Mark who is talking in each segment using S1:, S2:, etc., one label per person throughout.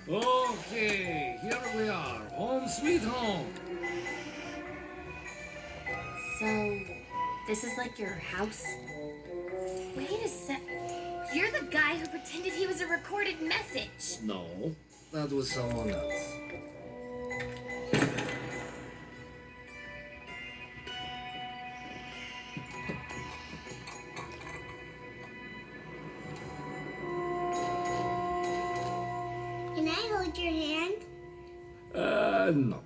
S1: Okay, here we are. Home sweet home.
S2: So, this is like your house? Wait a sec. You're the guy who pretended he was a recorded message.
S1: No, that was someone else.
S3: Can I hold your hand?
S1: No.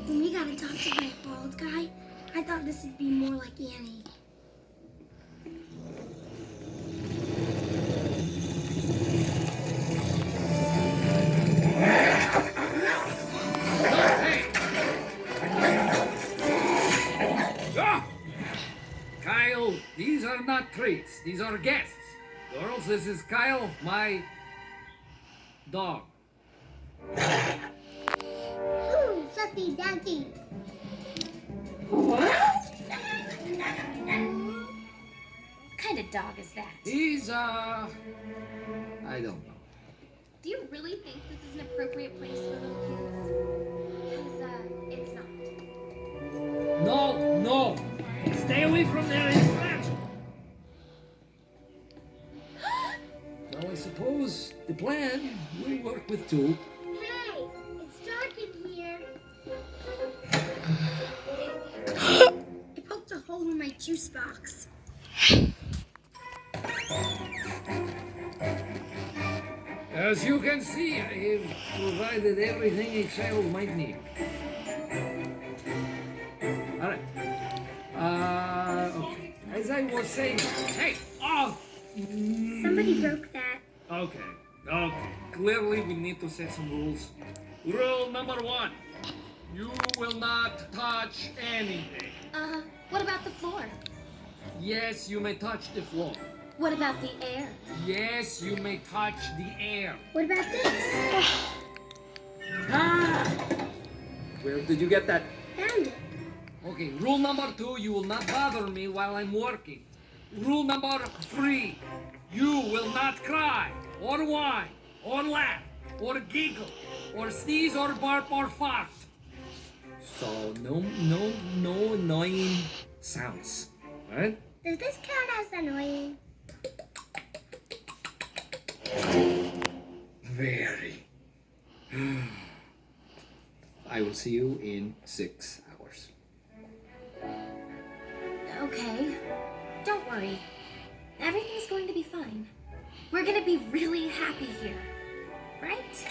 S3: When we gotta talk to that bald guy, I thought this would be more like Annie.
S1: Hey! Ah! Kyle, these are not treats. These are guests. Girls, this is Kyle, my dog.
S3: Ooh, fluffy doggy.
S2: What kind of dog is that?
S1: He's, I don't know.
S2: Do you really think this is an appropriate place for little kids? Because, it's not.
S1: No, no! Stay away from there, it's fragile. Now, I suppose the plan will work with two.
S3: Hey, it's dark in here. I poked a hole in my juice box.
S1: As you can see, I have provided everything a child might need. Alright. Okay. As I was saying, hey! Oh!
S3: Somebody broke that.
S1: Okay. Clearly, we need to set some rules. Rule number 1. You will not touch anything.
S2: What about the floor?
S1: Yes, you may touch the floor.
S2: What about the air?
S1: Yes, you may touch the air.
S3: What about this?
S1: Ah! Where did you get that?
S3: Found it.
S1: Okay, rule number 2, you will not bother me while I'm working. Rule number 3, you will not cry, or whine, or laugh, or giggle, or sneeze, or burp, or fart. So, no annoying sounds, right?
S3: Does this count as annoying?
S1: Very. I will see you in 6 hours.
S2: Okay. Don't worry. Everything's going to be fine. We're gonna be really happy here. Right?